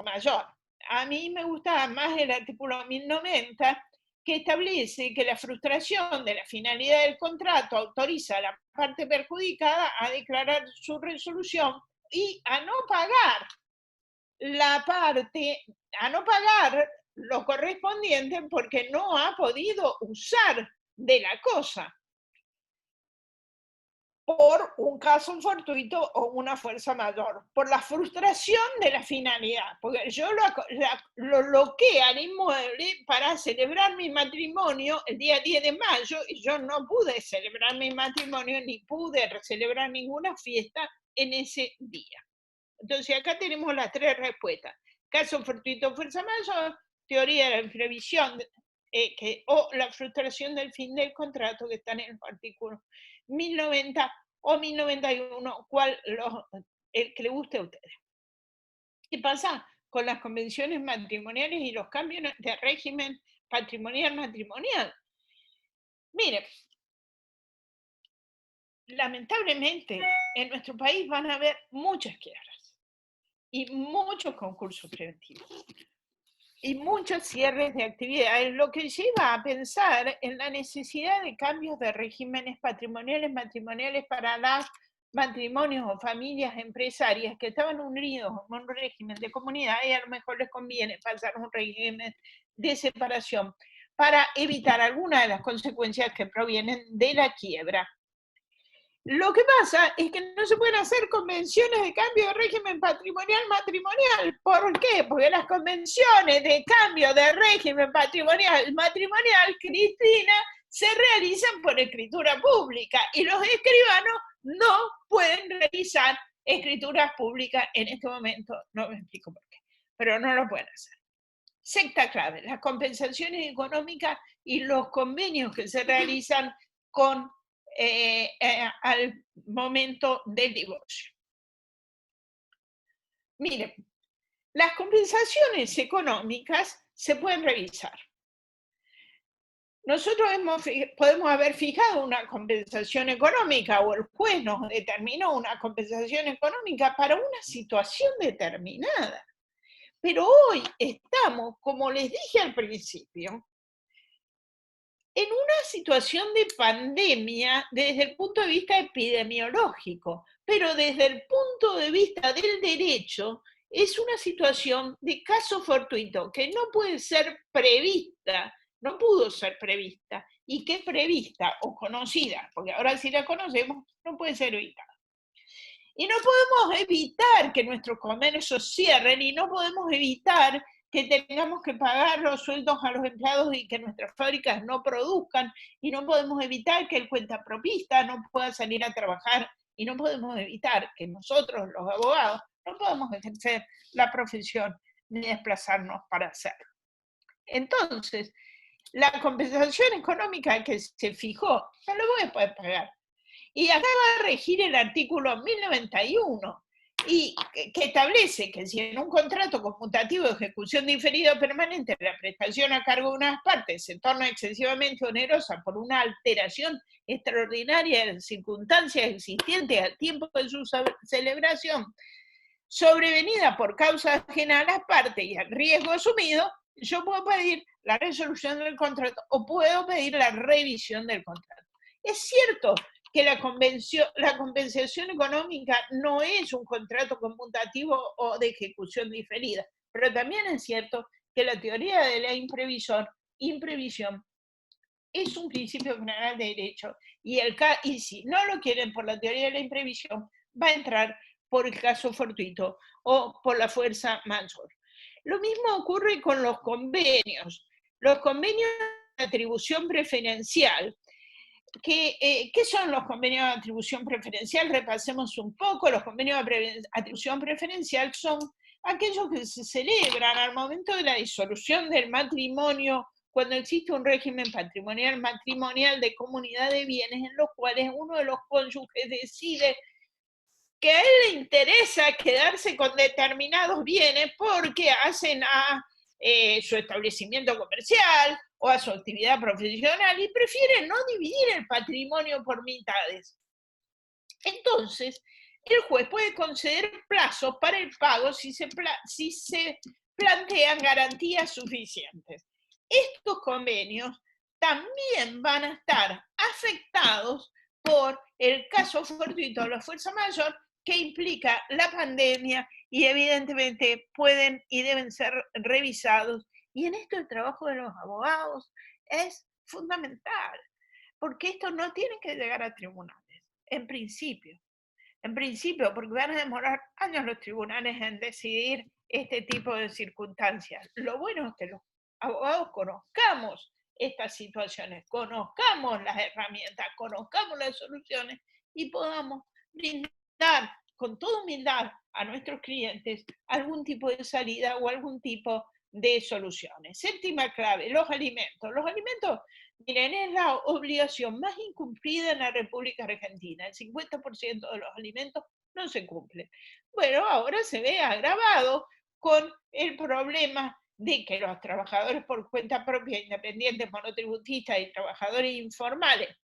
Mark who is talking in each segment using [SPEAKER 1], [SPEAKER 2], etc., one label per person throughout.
[SPEAKER 1] mayor. A mí me gusta más el artículo 1090, que establece que la frustración de la finalidad del contrato autoriza a la parte perjudicada a declarar su resolución y a no pagar lo correspondiente porque no ha podido usar de la cosa por un caso fortuito o una fuerza mayor, por la frustración de la finalidad, porque yo lo loqué al inmueble para celebrar mi matrimonio el día 10 de mayo y yo no pude celebrar mi matrimonio ni pude celebrar ninguna fiesta en ese día. Entonces acá tenemos las tres respuestas: caso fortuito, fuerza mayor, teoría de la imprevisión o la frustración del fin del contrato, que está en el artículo 1090 o 1091, el que le guste a ustedes. ¿Qué pasa con las convenciones matrimoniales y los cambios de régimen patrimonial-matrimonial? Mire, lamentablemente en nuestro país van a haber muchas quiebras y muchos concursos preventivos y muchos cierres de actividades, lo que lleva a pensar en la necesidad de cambios de regímenes patrimoniales, matrimoniales para los matrimonios o familias empresarias que estaban unidos en un régimen de comunidad y a lo mejor les conviene pasar a un régimen de separación para evitar algunas de las consecuencias que provienen de la quiebra. Lo que pasa es que no se pueden hacer convenciones de cambio de régimen patrimonial-matrimonial. ¿Por qué? Porque las convenciones de cambio de régimen patrimonial-matrimonial, Cristina, se realizan por escritura pública y los escribanos no pueden realizar escrituras públicas en este momento. No me explico por qué, pero no lo pueden hacer. Sexta clave: las compensaciones económicas y los convenios que se realizan al momento del divorcio. Miren, las compensaciones económicas se pueden revisar. Nosotros podemos haber fijado una compensación económica o el juez nos determinó una compensación económica para una situación determinada. Pero hoy estamos, como les dije al principio, en una situación de pandemia desde el punto de vista epidemiológico, pero desde el punto de vista del derecho es una situación de caso fortuito que no puede ser prevista, no pudo ser prevista, y que prevista o conocida, porque ahora si la conocemos, no puede ser evitada. Y no podemos evitar que nuestros comercios cierren y no podemos evitar que tengamos que pagar los sueldos a los empleados y que nuestras fábricas no produzcan, y no podemos evitar que el cuentapropista no pueda salir a trabajar, y no podemos evitar que nosotros, los abogados, no podamos ejercer la profesión ni desplazarnos para hacerlo. Entonces, la compensación económica que se fijó, no lo voy a poder pagar. Y acá va a regir el artículo 1091, y que establece que si en un contrato conmutativo de ejecución diferida o permanente la prestación a cargo de unas partes se torna excesivamente onerosa por una alteración extraordinaria de las circunstancias existentes al tiempo de su celebración, sobrevenida por causa ajena a las partes y al riesgo asumido, yo puedo pedir la resolución del contrato o puedo pedir la revisión del contrato. Es cierto que la compensación económica no es un contrato conmutativo o de ejecución diferida, pero también es cierto que la teoría de la imprevisión es un principio general de derecho, y si no lo quieren por la teoría de la imprevisión, va a entrar por el caso fortuito o por la fuerza mayor. Lo mismo ocurre con los convenios. Los convenios de atribución preferencial. ¿Qué son los convenios de atribución preferencial? Repasemos un poco. Los convenios de atribución preferencial son aquellos que se celebran al momento de la disolución del matrimonio, cuando existe un régimen matrimonial de comunidad de bienes en los cuales uno de los cónyuges decide que a él le interesa quedarse con determinados bienes porque hacen a su establecimiento comercial o a su actividad profesional y prefieren no dividir el patrimonio por mitades. Entonces, el juez puede conceder plazos para el pago si se plantean garantías suficientes. Estos convenios también van a estar afectados por el caso fortuito de la fuerza mayor que implica la pandemia y evidentemente pueden y deben ser revisados. Y en esto el trabajo de los abogados es fundamental, porque esto no tiene que llegar a tribunales, en principio, porque van a demorar años los tribunales en decidir este tipo de circunstancias. Lo bueno es que los abogados conozcamos estas situaciones, conozcamos las herramientas, conozcamos las soluciones y podamos brindar con toda humildad a nuestros clientes algún tipo de salida o algún tipo de soluciones. Séptima clave, los alimentos. Los alimentos, miren, es la obligación más incumplida en la República Argentina. El 50% de los alimentos no se cumplen. Bueno, ahora se ve agravado con el problema de que los trabajadores por cuenta propia, independientes, monotributistas y trabajadores informales,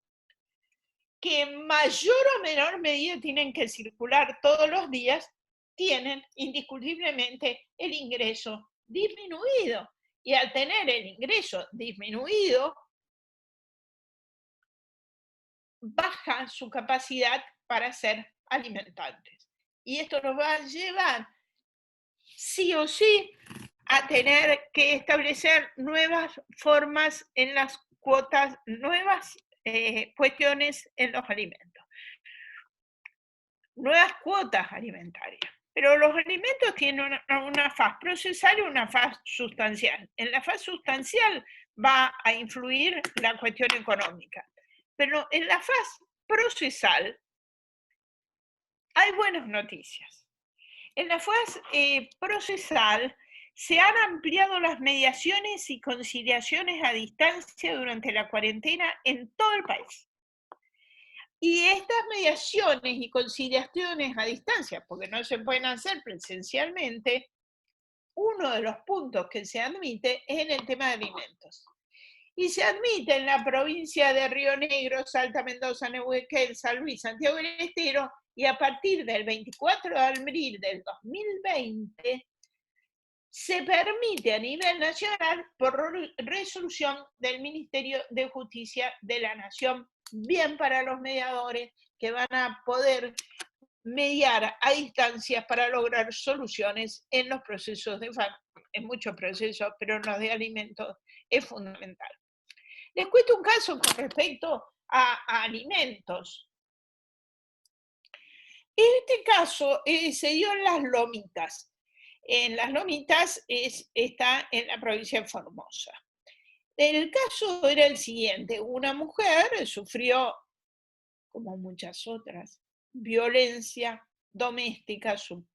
[SPEAKER 1] que en mayor o menor medida tienen que circular todos los días, tienen indiscutiblemente el ingreso disminuido. Y al tener el ingreso disminuido, baja su capacidad para ser alimentantes. Y esto nos va a llevar, sí o sí, a tener que establecer nuevas formas en las cuotas, nuevas cuestiones en los alimentos, nuevas cuotas alimentarias. Pero los alimentos tienen una faz procesal y una faz sustancial. En la faz sustancial va a influir la cuestión económica. Pero en la faz procesal hay buenas noticias. En la faz procesal se han ampliado las mediaciones y conciliaciones a distancia durante la cuarentena en todo el país. Y estas mediaciones y conciliaciones a distancia, porque no se pueden hacer presencialmente, uno de los puntos que se admite es en el tema de alimentos. Y se admite en la provincia de Río Negro, Salta, Mendoza, Neuquén, San Luis, Santiago del Estero, y a partir del 24 de abril del 2020, se permite a nivel nacional por resolución del Ministerio de Justicia de la Nación, bien para los mediadores que van a poder mediar a distancias para lograr soluciones en los procesos en muchos procesos, pero en los de alimentos es fundamental. Les cuento un caso con respecto a alimentos. Este caso se dio en Las Lomitas. En Las Lomitas está en la provincia de Formosa. El caso era el siguiente: una mujer sufrió, como muchas otras, violencia doméstica, su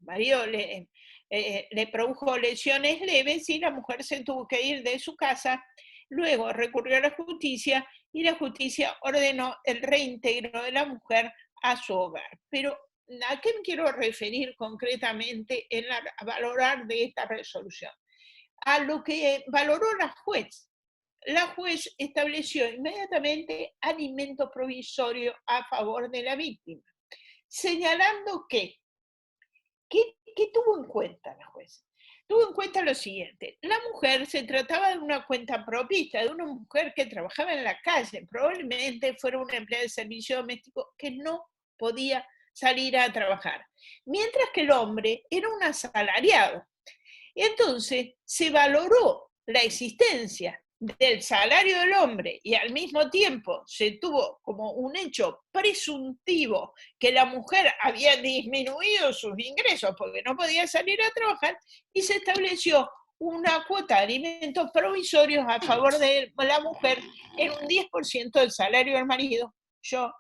[SPEAKER 1] marido le produjo lesiones leves y la mujer se tuvo que ir de su casa, luego recurrió a la justicia y la justicia ordenó el reintegro de la mujer a su hogar. Pero ¿a qué me quiero referir concretamente en valorar de esta resolución? A lo que valoró la juez. La juez estableció inmediatamente alimento provisorio a favor de la víctima, señalando ¿qué tuvo en cuenta la juez? Tuvo en cuenta lo siguiente: la mujer se trataba de una cuenta propista, de una mujer que trabajaba en la calle, probablemente fuera una empleada de servicio doméstico que no podía salir a trabajar, mientras que el hombre era un asalariado. Entonces se valoró la existencia del salario del hombre y al mismo tiempo se tuvo como un hecho presuntivo que la mujer había disminuido sus ingresos porque no podía salir a trabajar, y se estableció una cuota de alimentos provisorios a favor de la mujer en un 10% del salario del marido. Yo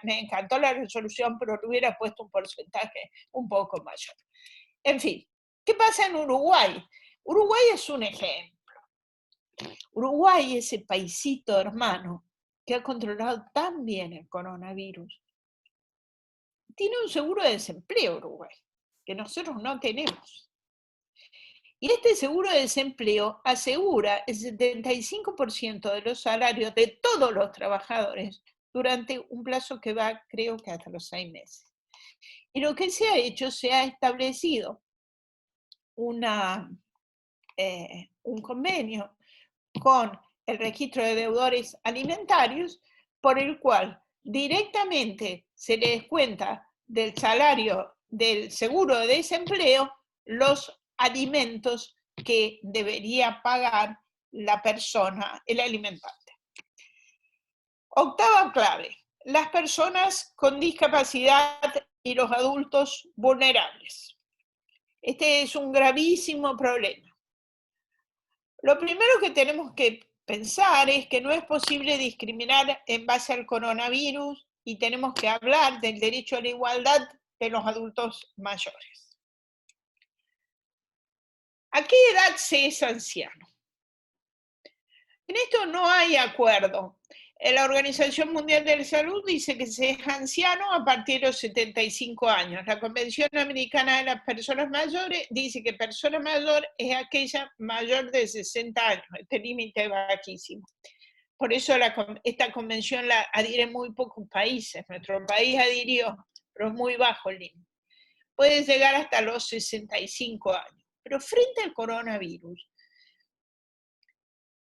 [SPEAKER 1] me encantó la resolución, pero le hubiera puesto un porcentaje un poco mayor. En fin, ¿qué pasa en Uruguay? Uruguay es un ejemplo. Uruguay, ese paisito hermano que ha controlado tan bien el coronavirus, tiene un seguro de desempleo Uruguay, que nosotros no tenemos. Y este seguro de desempleo asegura el 75% de los salarios de todos los trabajadores durante un plazo que va, creo que hasta los 6 meses. Y lo que se ha hecho, se ha establecido un convenio con el registro de deudores alimentarios, por el cual directamente se le descuenta del salario del seguro de desempleo los alimentos que debería pagar la persona, el alimentante. Octava clave, las personas con discapacidad y los adultos vulnerables. Este es un gravísimo problema. Lo primero que tenemos que pensar es que no es posible discriminar en base al coronavirus y tenemos que hablar del derecho a la igualdad de los adultos mayores. ¿A qué edad se es anciano? En esto no hay acuerdo. La Organización Mundial de la Salud dice que se es anciano a partir de los 75 años. La Convención Americana de las Personas Mayores dice que persona mayor es aquella mayor de 60 años. Este límite es bajísimo. Por eso esta convención la adhieren muy pocos países. Nuestro país adhirió, pero es muy bajo el límite. Puede llegar hasta los 65 años. Pero frente al coronavirus,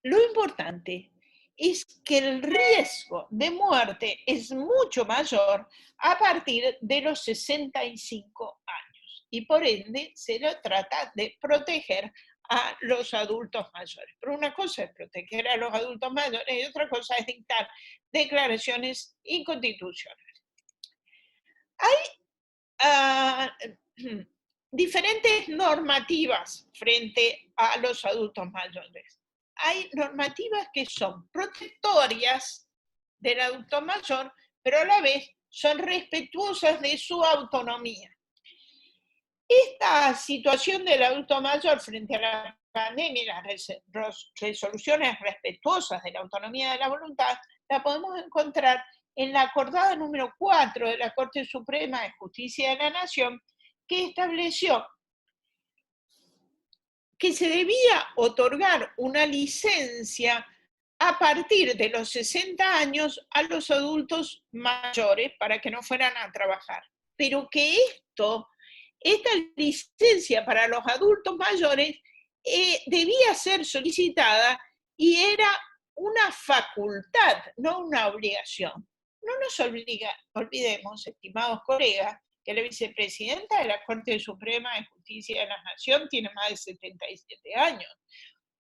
[SPEAKER 1] lo importante es que el riesgo de muerte es mucho mayor a partir de los 65 años y por ende se lo trata de proteger a los adultos mayores. Pero una cosa es proteger a los adultos mayores y otra cosa es dictar declaraciones inconstitucionales. Hay diferentes normativas frente a los adultos mayores. Hay normativas que son protectorias del adulto mayor, pero a la vez son respetuosas de su autonomía. Esta situación del adulto mayor frente a la pandemia y las resoluciones respetuosas de la autonomía de la voluntad, la podemos encontrar en la acordada número 4 de la Corte Suprema de Justicia de la Nación, que estableció que se debía otorgar una licencia a partir de los 60 años a los adultos mayores para que no fueran a trabajar. Pero que esta licencia para los adultos mayores debía ser solicitada y era una facultad, no una obligación. No nos olvidemos, estimados colegas, que la vicepresidenta de la Corte Suprema de Justicia de la Nación tiene más de 77 años,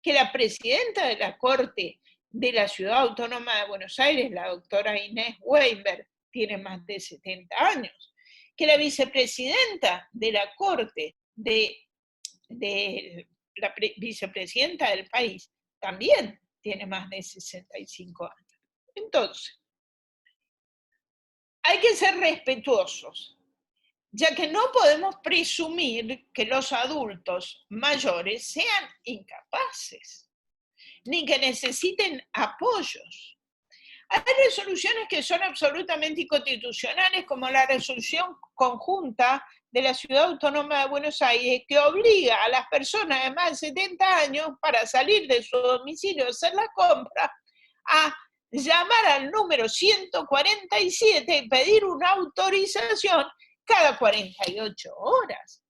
[SPEAKER 1] que la presidenta de la Corte de la Ciudad Autónoma de Buenos Aires, la doctora Inés Weinberg, tiene más de 70 años, que la vicepresidenta de la Corte de la vicepresidenta del país también tiene más de 65 años. Entonces, hay que ser respetuosos, ya que no podemos presumir que los adultos mayores sean incapaces, ni que necesiten apoyos. Hay resoluciones que son absolutamente inconstitucionales, como la resolución conjunta de la Ciudad Autónoma de Buenos Aires, que obliga a las personas de más de 70 años, para salir de su domicilio a hacer la compra, a llamar al número 147 y pedir una autorización cada 48 horas.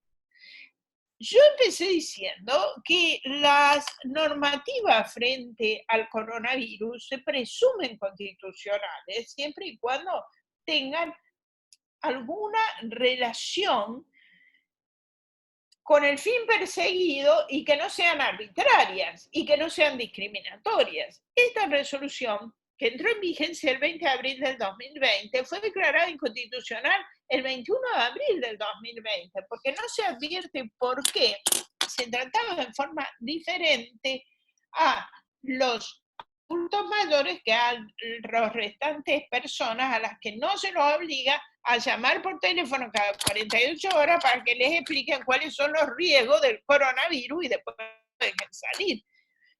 [SPEAKER 1] Yo empecé diciendo que las normativas frente al coronavirus se presumen constitucionales siempre y cuando tengan alguna relación con el fin perseguido y que no sean arbitrarias y que no sean discriminatorias. Esta resolución, que entró en vigencia el 20 de abril del 2020, fue declarada inconstitucional el 21 de abril del 2020, porque no se advierte por qué se trataba de forma diferente a los adultos mayores que a las restantes personas a las que no se los obliga a llamar por teléfono cada 48 horas para que les expliquen cuáles son los riesgos del coronavirus y después dejen salir.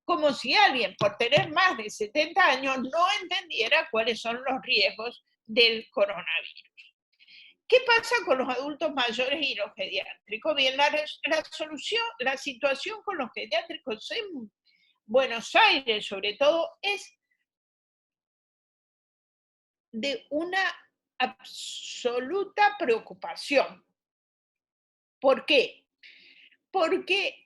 [SPEAKER 1] Como si alguien, por tener más de 70 años, no entendiera cuáles son los riesgos del coronavirus. ¿Qué pasa con los adultos mayores y los pediátricos? Bien, la situación con los pediátricos en Buenos Aires, sobre todo, es de una absoluta preocupación. ¿Por qué? Porque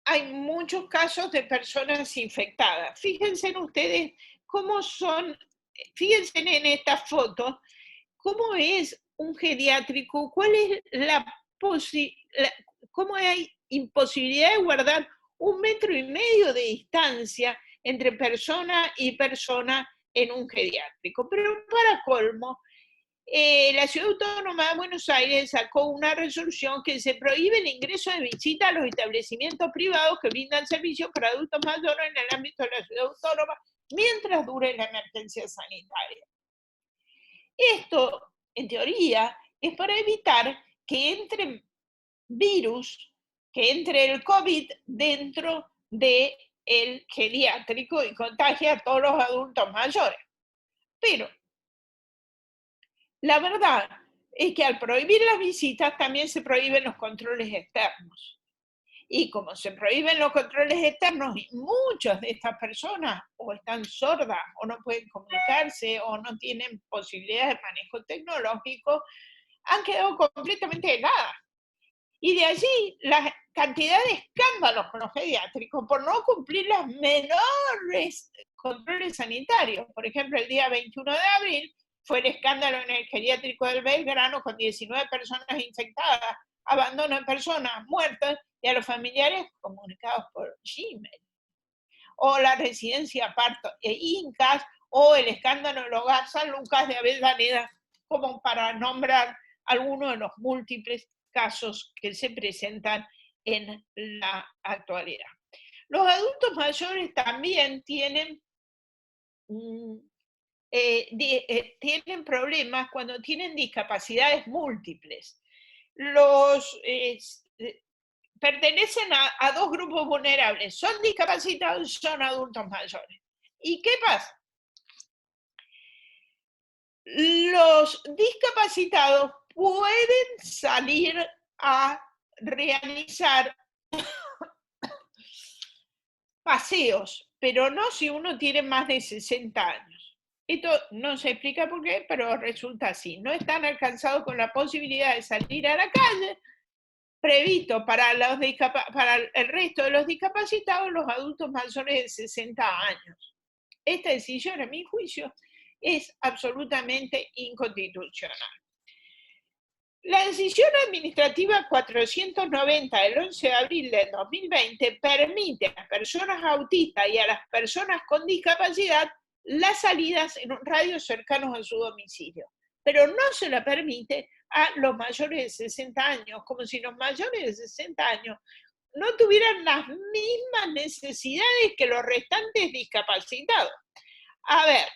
[SPEAKER 1] hay muchos casos de personas infectadas. Fíjense ustedes cómo son, fíjense en esta foto, cómo es un geriátrico, cuál es cómo hay imposibilidad de guardar 1,5 metros de distancia entre persona y persona en un geriátrico. Pero para colmo, la Ciudad Autónoma de Buenos Aires sacó una resolución que se prohíbe el ingreso de visita a los establecimientos privados que brindan servicios para adultos mayores en el ámbito de la Ciudad Autónoma mientras dure la emergencia sanitaria. Esto, en teoría, es para evitar que entre virus, que entre el COVID dentro del geriátrico y contagie a todos los adultos mayores. Pero la verdad es que al prohibir las visitas también se prohíben los controles externos. Y como se prohíben los controles externos, y muchas de estas personas o están sordas o no pueden comunicarse o no tienen posibilidades de manejo tecnológico, han quedado completamente heladas. Y de allí la cantidad de escándalos con los pediátricos por no cumplir los menores controles sanitarios. Por ejemplo, el día 21 de abril fue el escándalo en el geriátrico del Belgrano con 19 personas infectadas, abandono de personas muertas y a los familiares comunicados por Gmail. O la residencia Parto e Incas, o el escándalo del hogar San Lucas de Avellaneda, como para nombrar algunos de los múltiples casos que se presentan en la actualidad. Los adultos mayores también tienen problemas cuando tienen discapacidades múltiples. Pertenecen a 2 grupos vulnerables, son discapacitados y son adultos mayores. ¿Y qué pasa? Los discapacitados pueden salir a realizar paseos, pero no si uno tiene más de 60 años. Esto no se explica por qué, pero resulta así. No están alcanzados con la posibilidad de salir a la calle, previsto para el resto de los discapacitados, los adultos mayores de 60 años. Esta decisión, a mi juicio, es absolutamente inconstitucional. La decisión administrativa 490 del 11 de abril del 2020 permite a las personas autistas y a las personas con discapacidad las salidas en un radio cercanos a su domicilio, pero no se la permite a los mayores de 60 años, como si los mayores de 60 años no tuvieran las mismas necesidades que los restantes discapacitados. A ver,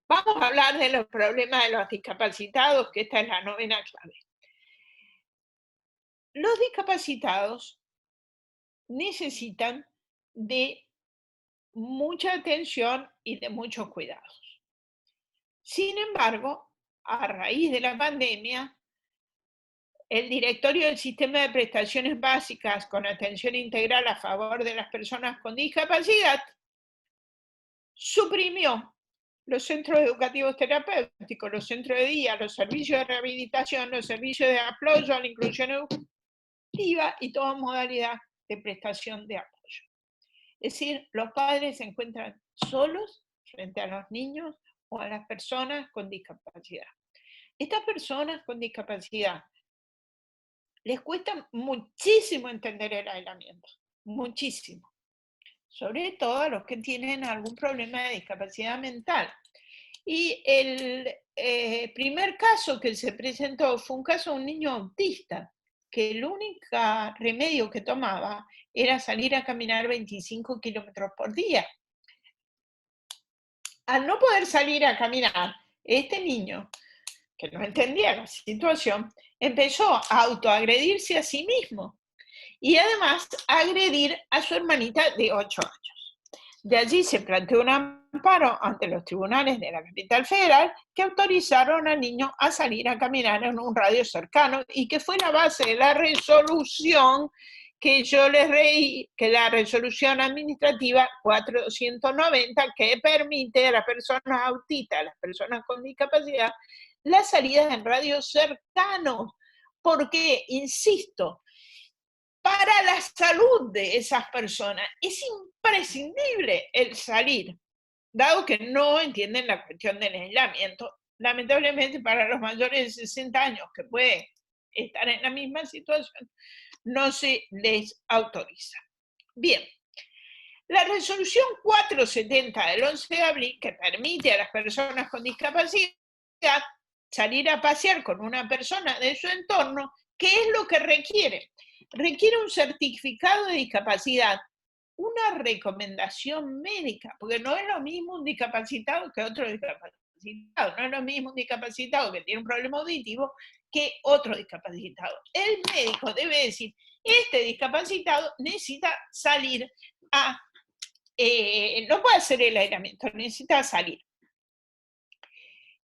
[SPEAKER 1] vamos a hablar de los problemas de los discapacitados, que esta es la 9ª clave. Los discapacitados necesitan de mucha atención y de muchos cuidados. Sin embargo, a raíz de la pandemia, el Directorio del Sistema de Prestaciones Básicas con Atención Integral a favor de las personas con discapacidad suprimió los centros educativos terapéuticos, los centros de día, los servicios de rehabilitación, los servicios de apoyo a la inclusión educativa y toda modalidad de prestación de apoyo. Es decir, los padres se encuentran solos frente a los niños o a las personas con discapacidad. Estas personas con discapacidad les cuesta muchísimo entender el aislamiento, muchísimo. Sobre todo a los que tienen algún problema de discapacidad mental. Y el primer caso que se presentó fue un caso de un niño autista, que el único remedio que tomaba era salir a caminar 25 kilómetros por día. Al no poder salir a caminar, este niño, que no entendía la situación, empezó a autoagredirse a sí mismo y además a agredir a su hermanita de 8 años. De allí se planteó un amparo ante los tribunales de la capital federal que autorizaron al niño a salir a caminar en un radio cercano y que fue la base de la resolución que yo les reí que la resolución administrativa 490 que permite a las personas autistas, a las personas con discapacidad, las salidas en radios cercanos, porque, insisto, para la salud de esas personas es imprescindible el salir, dado que no entienden la cuestión del aislamiento. Lamentablemente para los mayores de 60 años que pueden estar en la misma situación, no se les autoriza. Bien, la resolución 470 del 11 de abril, que permite a las personas con discapacidad salir a pasear con una persona de su entorno, ¿qué es lo que requiere? Requiere un certificado de discapacidad, una recomendación médica, porque no es lo mismo un discapacitado que otro discapacitado, no es lo mismo un discapacitado que tiene un problema auditivo que otro discapacitado. El médico debe decir, este discapacitado necesita salir a, no puede hacer el aislamiento, necesita salir.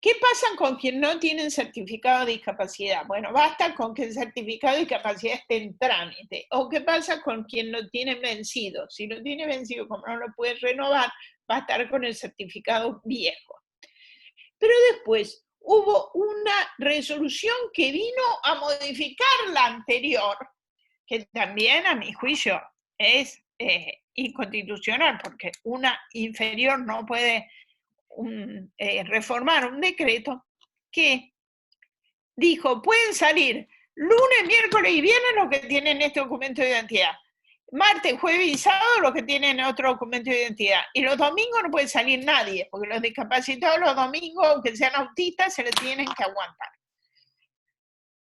[SPEAKER 1] ¿Qué pasa con quien no tienen certificado de discapacidad? Bueno, basta con que el certificado de discapacidad esté en trámite. ¿O qué pasa con quien lo tiene vencido? Si lo tiene vencido, como no lo puede renovar, va a estar con el certificado viejo. Pero después hubo una resolución que vino a modificar la anterior, que también a mi juicio es inconstitucional, porque una inferior no puede reformar un decreto que dijo, pueden salir lunes, miércoles y viernes los que tienen este documento de identidad, martes, jueves y sábado los que tienen otro documento de identidad, y los domingos no puede salir nadie, porque los discapacitados los domingos, aunque sean autistas, se les tienen que aguantar.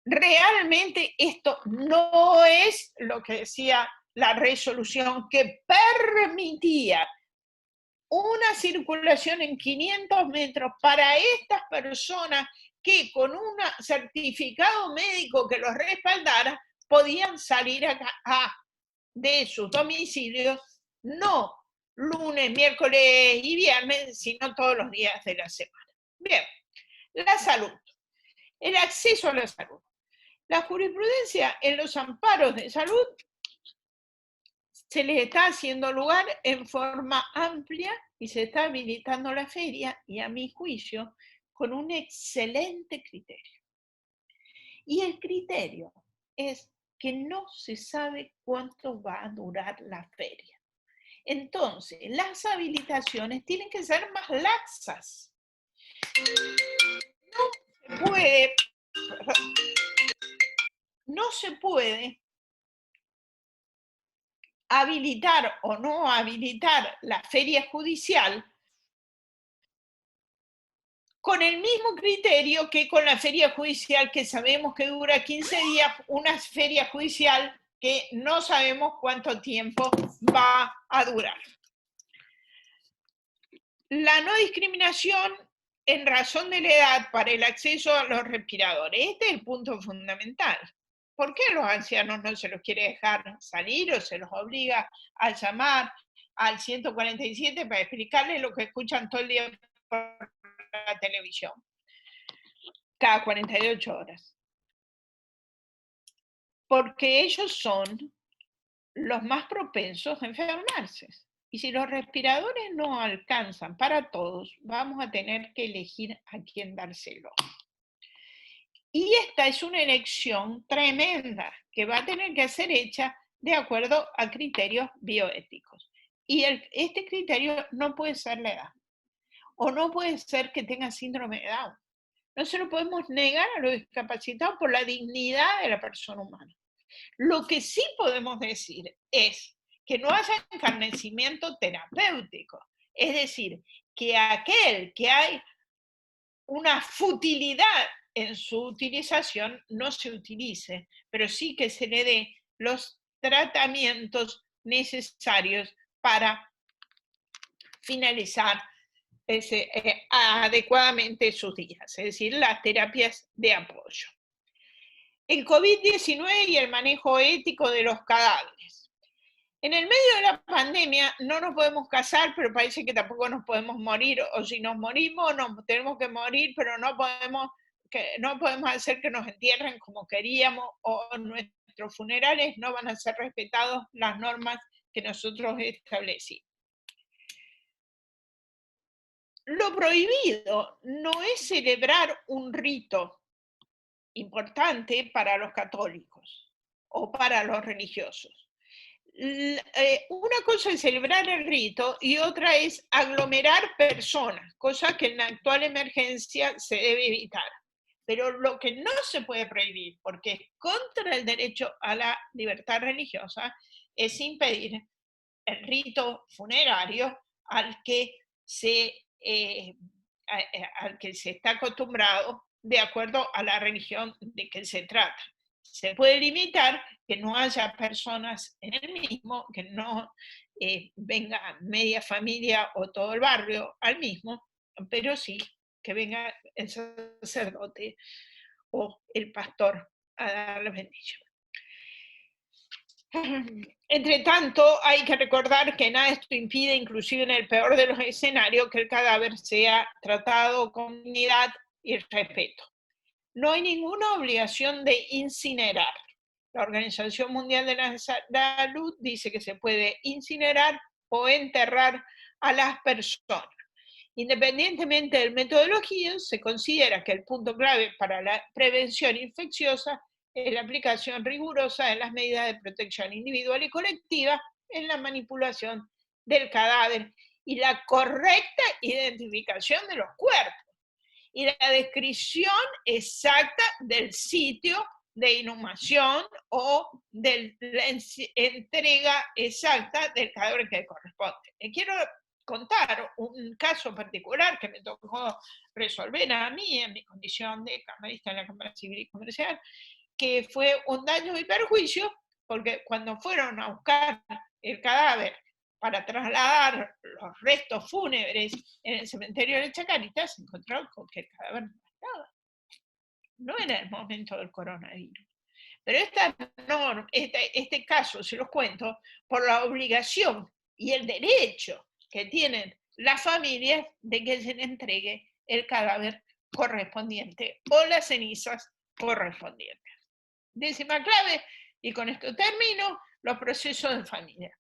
[SPEAKER 1] Realmente esto no es lo que decía la resolución que permitía una circulación en 500 metros para estas personas que con un certificado médico que los respaldara podían salir de sus domicilios, no lunes, miércoles y viernes, sino todos los días de la semana. Bien, la salud, el acceso a la salud. La jurisprudencia en los amparos de salud se les está haciendo lugar en forma amplia y se está habilitando la feria, y a mi juicio, con un excelente criterio. Y el criterio es que no se sabe cuánto va a durar la feria. Entonces, las habilitaciones tienen que ser más laxas. No se puede habilitar o no habilitar la feria judicial con el mismo criterio que con la feria judicial, que sabemos que dura 15 días, una feria judicial que no sabemos cuánto tiempo va a durar. La no discriminación en razón de la edad para el acceso a los respiradores. Este es el punto fundamental. ¿Por qué a los ancianos no se los quiere dejar salir o se los obliga a llamar al 147 para explicarles lo que escuchan todo el día por la televisión? Cada 48 horas. Porque ellos son los más propensos a enfermarse. Y si los respiradores no alcanzan para todos, vamos a tener que elegir a quién dárselo. Y esta es una elección tremenda que va a tener que ser hecha de acuerdo a criterios bioéticos. Y este criterio no puede ser la edad, o no puede ser que tenga síndrome de Down. No se lo podemos negar a los discapacitados por la dignidad de la persona humana. Lo que sí podemos decir es que no haya encarnecimiento terapéutico. Es decir, que aquel que hay una futilidad en su utilización no se utilice, pero sí que se le dé los tratamientos necesarios para finalizar adecuadamente sus días, es decir, las terapias de apoyo. El COVID-19 y el manejo ético de los cadáveres. En el medio de la pandemia no nos podemos casar, pero parece que tampoco nos podemos morir, o si nos morimos, nos tenemos que morir, pero no podemos hacer que nos entierren como queríamos, o nuestros nuestros funerales no van a ser respetados las normas que nosotros establecimos. Lo prohibido no es celebrar un rito importante para los católicos o para los religiosos. Una cosa es celebrar el rito y otra es aglomerar personas, cosa que en la actual emergencia se debe evitar. Pero lo que no se puede prohibir, porque es contra el derecho a la libertad religiosa, es impedir el rito funerario al que al que se está acostumbrado de acuerdo a la religión de que se trata. Se puede limitar que no haya personas en el mismo, que no venga media familia o todo el barrio al mismo, pero sí que venga el sacerdote o el pastor a dar la bendición. Entre tanto, hay que recordar que nada esto impide, inclusive en el peor de los escenarios, que el cadáver sea tratado con dignidad y respeto. No hay ninguna obligación de incinerar. La Organización Mundial de la Salud dice que se puede incinerar o enterrar a las personas. Independientemente del metodología, se considera que el punto clave para la prevención infecciosa es la aplicación rigurosa de las medidas de protección individual y colectiva en la manipulación del cadáver y la correcta identificación de los cuerpos y la descripción exacta del sitio de inhumación o de la entrega exacta del cadáver que corresponde. Quiero contar un caso particular que me tocó resolver a mí en mi condición de camarista en la Cámara Civil y Comercial, que fue un daño y perjuicio, porque cuando fueron a buscar el cadáver para trasladar los restos fúnebres en el cementerio de Chacarita, se encontraron con que el cadáver no estaba. No era el momento del coronavirus. Pero este caso se los cuento por la obligación y el derecho que tienen las familias de que se les entregue el cadáver correspondiente o las cenizas correspondientes. Décima clave, y con esto termino, los procesos de familia.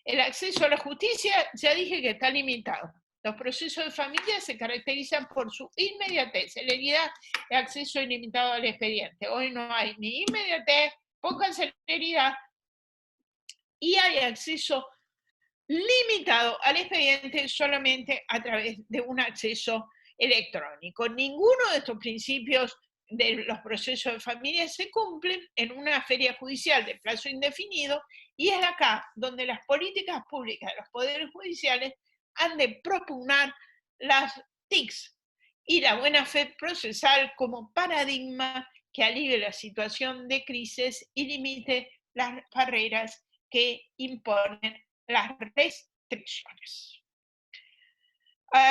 [SPEAKER 1] El acceso a la justicia, ya dije que está limitado. Los procesos de familia se caracterizan por su inmediatez, celeridad y acceso ilimitado al expediente. Hoy no hay ni inmediatez, poca celeridad y hay acceso limitado al expediente solamente a través de un acceso electrónico. Ninguno de estos principios de los procesos de familia se cumplen en una feria judicial de plazo indefinido, y es acá donde las políticas públicas de los poderes judiciales han de propugnar las TICs y la buena fe procesal como paradigma que alivie la situación de crisis y limite las barreras que imponen las restricciones.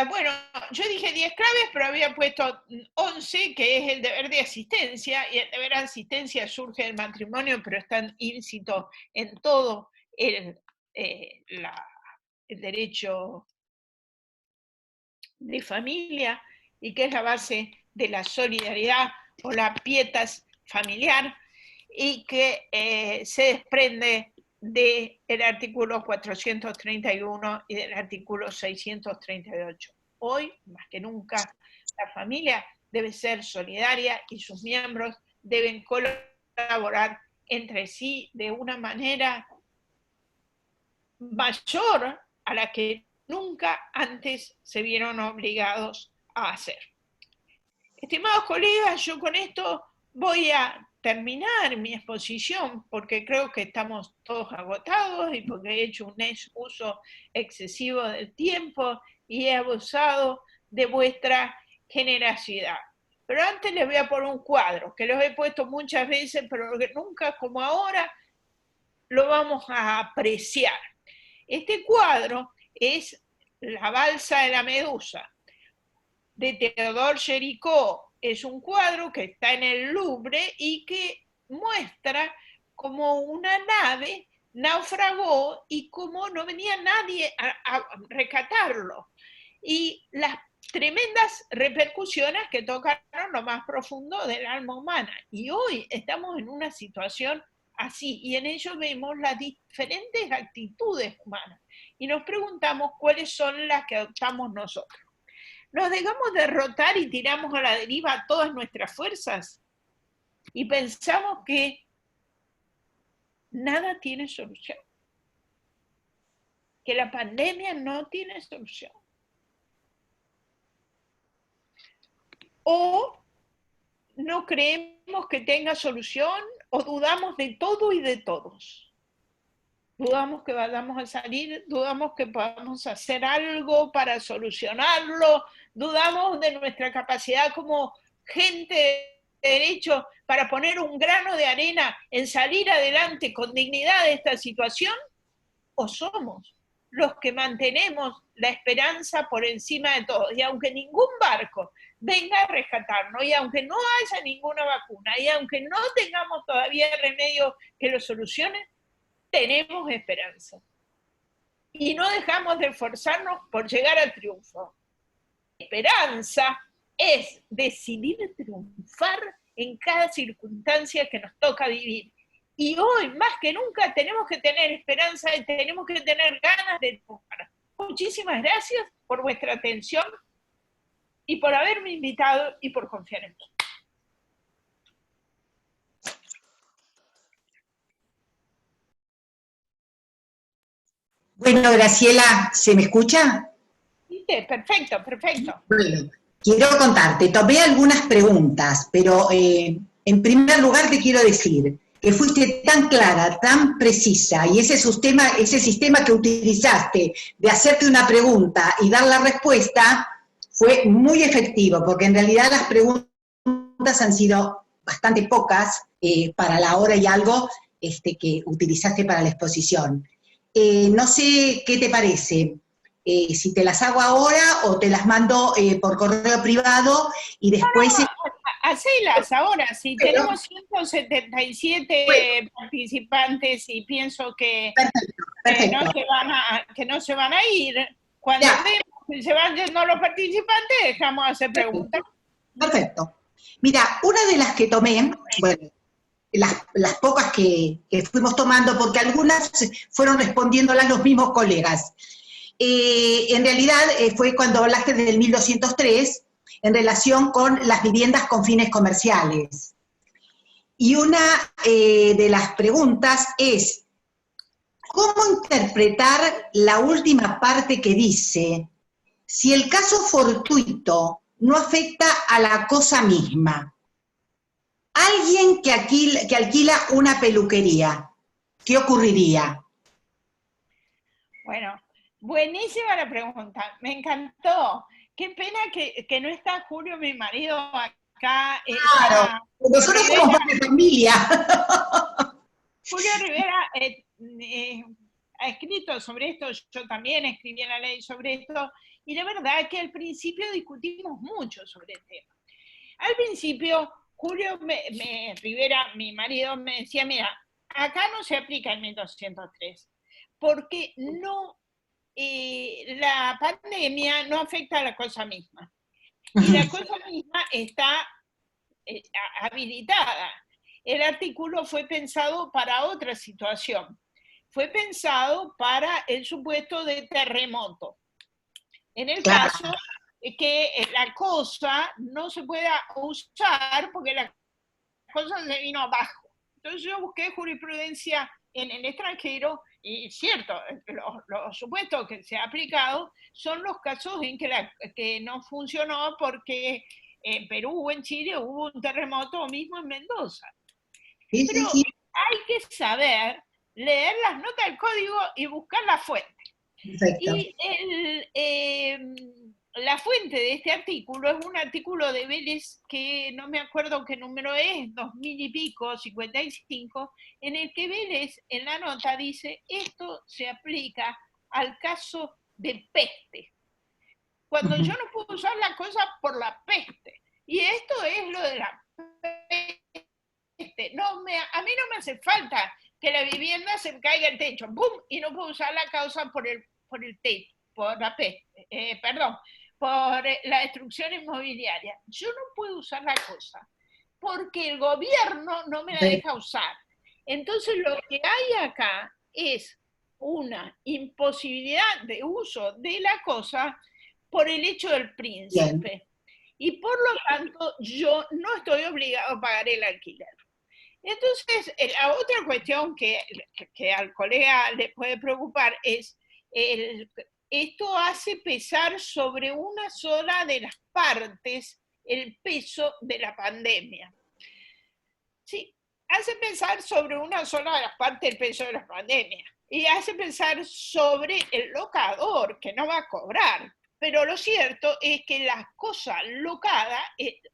[SPEAKER 1] Bueno, yo dije 10 claves, pero había puesto 11, que es el deber de asistencia, y el deber de asistencia surge del matrimonio, pero está íncito en todo el derecho de familia, y que es la base de la solidaridad o la pietas familiar, y que se desprende del artículo 431 y del artículo 638. Hoy, más que nunca, la familia debe ser solidaria y sus miembros deben colaborar entre sí de una manera mayor a la que nunca antes se vieron obligados a hacer. Estimados colegas, yo con esto voy a terminar mi exposición porque creo que estamos todos agotados y porque he hecho un uso excesivo del tiempo y he abusado de vuestra generosidad. Pero antes les voy a poner un cuadro que los he puesto muchas veces, pero que nunca como ahora lo vamos a apreciar. Este cuadro es La balsa de la medusa, de Théodore Géricault. Es un cuadro que está en el Louvre y que muestra cómo una nave naufragó y cómo no venía nadie a rescatarlo. Y las tremendas repercusiones que tocaron lo más profundo del alma humana. Y hoy estamos en una situación así, y en ello vemos las diferentes actitudes humanas, y nos preguntamos cuáles son las que adoptamos nosotros. ¿Nos dejamos derrotar y tiramos a la deriva todas nuestras fuerzas? Y pensamos que nada tiene solución, que la pandemia no tiene solución. O no creemos que tenga solución, o dudamos de todo y de todos. Dudamos que vayamos a salir, dudamos que podamos hacer algo para solucionarlo, dudamos de nuestra capacidad como gente de derecho para poner un grano de arena en salir adelante con dignidad de esta situación, o somos los que mantenemos la esperanza por encima de todo. Y aunque ningún barco venga a rescatarnos, y aunque no haya ninguna vacuna, y aunque no tengamos todavía remedio que lo solucione, tenemos esperanza. Y no dejamos de esforzarnos por llegar al triunfo. Esperanza es decidir triunfar en cada circunstancia que nos toca vivir. Y hoy, más que nunca, tenemos que tener esperanza y tenemos que tener ganas de triunfar. Muchísimas gracias por vuestra atención y por haberme invitado y por confiar en mí.
[SPEAKER 2] Bueno, Graciela, ¿se me escucha?
[SPEAKER 1] Sí, perfecto, perfecto.
[SPEAKER 2] Bueno, quiero contarte, tomé algunas preguntas, pero en primer lugar te quiero decir que fuiste tan clara, tan precisa, y ese sistema que utilizaste de hacerte una pregunta y dar la respuesta fue muy efectivo, porque en realidad las preguntas han sido bastante pocas para la hora y algo que utilizaste para la exposición. No sé qué te parece, si te las hago ahora o te las mando por correo privado y después...
[SPEAKER 1] No, hacelas ahora, si tenemos 177
[SPEAKER 2] bueno,
[SPEAKER 1] participantes y pienso que,
[SPEAKER 2] perfecto.
[SPEAKER 1] que no se van a ir, cuando vemos que se van yendo los participantes, dejamos de hacer preguntas.
[SPEAKER 2] Perfecto. Mira, una de las que tomé, bueno, las pocas que fuimos tomando, porque algunas fueron respondiéndolas los mismos colegas. En realidad fue cuando hablaste del 1203 en relación con las viviendas con fines comerciales. Y una de las preguntas es, ¿cómo interpretar la última parte que dice, si el caso fortuito no afecta a la cosa misma? Alguien que alquila una peluquería, ¿qué ocurriría?
[SPEAKER 1] Bueno, buenísima la pregunta, me encantó. Qué pena que no está Julio, mi marido, acá.
[SPEAKER 2] Claro, nosotros somos más de familia.
[SPEAKER 1] Julio Rivera ha escrito sobre esto, yo también escribí en la ley sobre esto, y la verdad que al principio discutimos mucho sobre el tema. Al principio, Julio Rivera, mi marido, me decía, mira, acá no se aplica el 1203, porque no, la pandemia no afecta a la cosa misma. Y la cosa misma está habilitada. El artículo fue pensado para otra situación. Fue pensado para el supuesto de terremoto. En el caso que la cosa no se pueda usar porque la cosa se vino abajo. Entonces yo busqué jurisprudencia en el extranjero y cierto, los supuestos que se ha aplicado son los casos en que no funcionó porque en Perú o en Chile hubo un terremoto, o mismo en Mendoza.
[SPEAKER 2] Sí,
[SPEAKER 1] Pero
[SPEAKER 2] sí, sí.
[SPEAKER 1] hay que saber leer las notas del código y buscar la fuente.
[SPEAKER 2] Perfecto.
[SPEAKER 1] Y la fuente de este artículo es un artículo de Vélez que no me acuerdo qué número es, 2000 y pico, 55, en el que Vélez en la nota dice, esto se aplica al caso de peste. Cuando yo no puedo usar la cosa por la peste. Y esto es lo de la peste. A mí no me hace falta que la vivienda se caiga el techo, ¡bum! Y no puedo usar la causa por el techo, por la peste, perdón, por la destrucción inmobiliaria. Yo no puedo usar la cosa porque el gobierno no me la deja usar. Entonces lo que hay acá es una imposibilidad de uso de la cosa por el hecho del príncipe.
[SPEAKER 2] Bien.
[SPEAKER 1] Y por lo tanto yo no estoy obligado a pagar el alquiler. Entonces, la otra cuestión que al colega le puede preocupar es, esto hace pesar sobre una sola de las partes el peso de la pandemia. Sí, hace pensar sobre una sola de las partes el peso de la pandemia. Y hace pensar sobre el locador, que no va a cobrar. Pero lo cierto es que la cosa locada,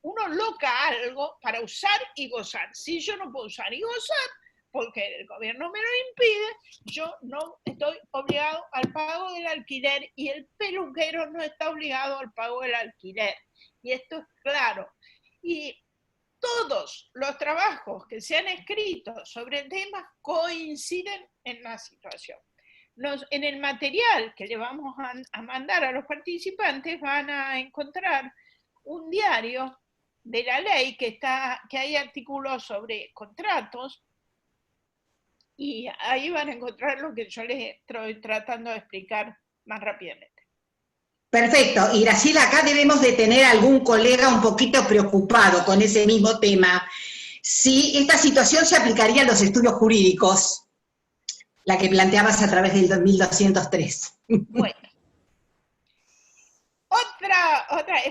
[SPEAKER 1] uno loca algo para usar y gozar. Si yo no puedo usar y gozar, porque el gobierno me lo impide, yo no estoy obligado al pago del alquiler y el peluquero no está obligado al pago del alquiler. Y esto es claro. Y todos los trabajos que se han escrito sobre temas coinciden en la situación. En el material que le vamos a mandar a los participantes van a encontrar un diario de la ley que hay artículos sobre contratos y ahí van a encontrar lo que yo les estoy tratando de explicar más rápidamente.
[SPEAKER 2] Perfecto. Y Graciela, acá debemos de tener algún colega un poquito preocupado con ese mismo tema. Si esta situación se aplicaría a los estudios jurídicos, la que planteabas a través del 2203.
[SPEAKER 1] Bueno.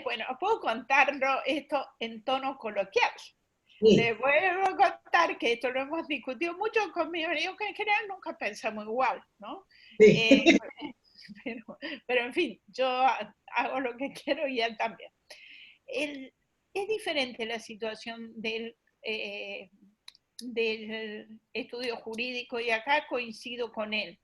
[SPEAKER 1] Bueno, puedo contarlo esto en tono coloquial. Sí. Les vuelvo a contar que esto lo hemos discutido mucho con mi marido, que en general nunca pensamos igual, ¿no? Sí. Pero en fin, yo hago lo que quiero y él también. Es diferente la situación del estudio jurídico y acá coincido con él,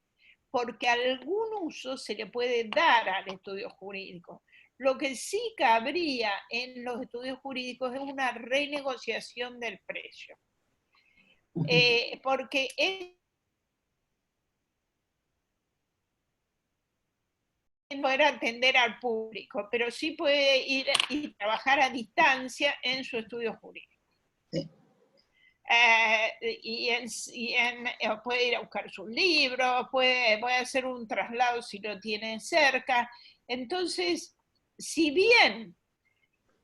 [SPEAKER 1] porque algún uso se le puede dar al estudio jurídico. Lo que sí cabría en los estudios jurídicos es una renegociación del precio, porque poder atender al público, pero sí puede ir y trabajar a distancia en su estudio jurídico. Sí. Puede ir a buscar sus libros, puede hacer un traslado si lo tiene cerca. Entonces, si bien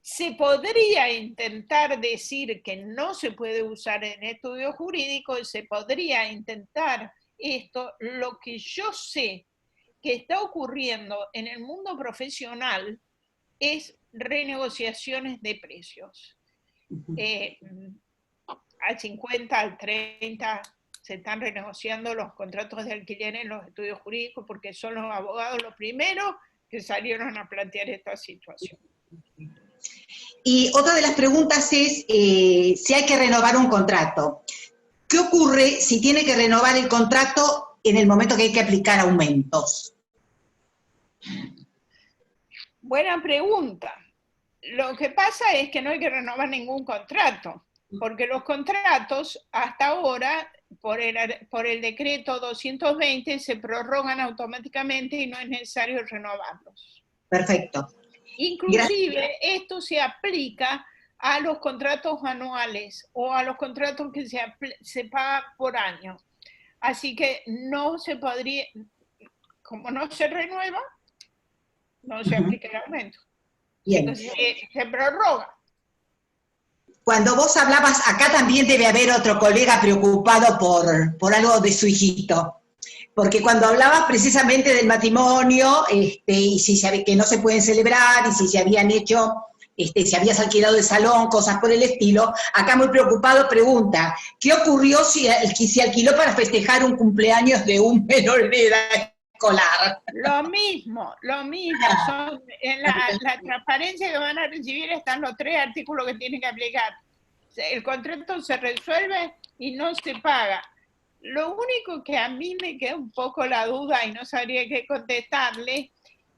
[SPEAKER 1] se podría intentar decir que no se puede usar en estudio jurídico, se podría intentar esto, lo que yo sé que está ocurriendo en el mundo profesional es renegociaciones de precios. Al 50, al 30 se están renegociando los contratos de alquiler en los estudios jurídicos porque son los abogados los primeros que salieron a plantear esta situación.
[SPEAKER 2] Y otra de las preguntas es si hay que renovar un contrato. ¿Qué ocurre si tiene que renovar el contrato en el momento que hay que aplicar aumentos?
[SPEAKER 1] Buena pregunta. Lo que pasa es que no hay que renovar ningún contrato, porque los contratos hasta ahora, por el decreto 220, se prorrogan automáticamente y no es necesario renovarlos.
[SPEAKER 2] Perfecto.
[SPEAKER 1] Inclusive, esto se aplica a los contratos anuales o a los contratos que se paga por año. Así que no se podría, como no se renueva, no se aplica el aumento.
[SPEAKER 2] Bien.
[SPEAKER 1] Entonces, se prorroga.
[SPEAKER 2] Cuando vos hablabas, acá también debe haber otro colega preocupado por algo de su hijito. Porque cuando hablabas precisamente del matrimonio, y si que no se pueden celebrar, y si se habían hecho, si habías alquilado el salón, cosas por el estilo, acá muy preocupado pregunta, ¿qué ocurrió si se alquiló para festejar un cumpleaños de un menor de edad escolar?
[SPEAKER 1] Lo mismo, son, en la transparencia que van a recibir están los 3 artículos que tienen que aplicar. El contrato se resuelve y no se paga. Lo único que a mí me queda un poco la duda y no sabría qué contestarle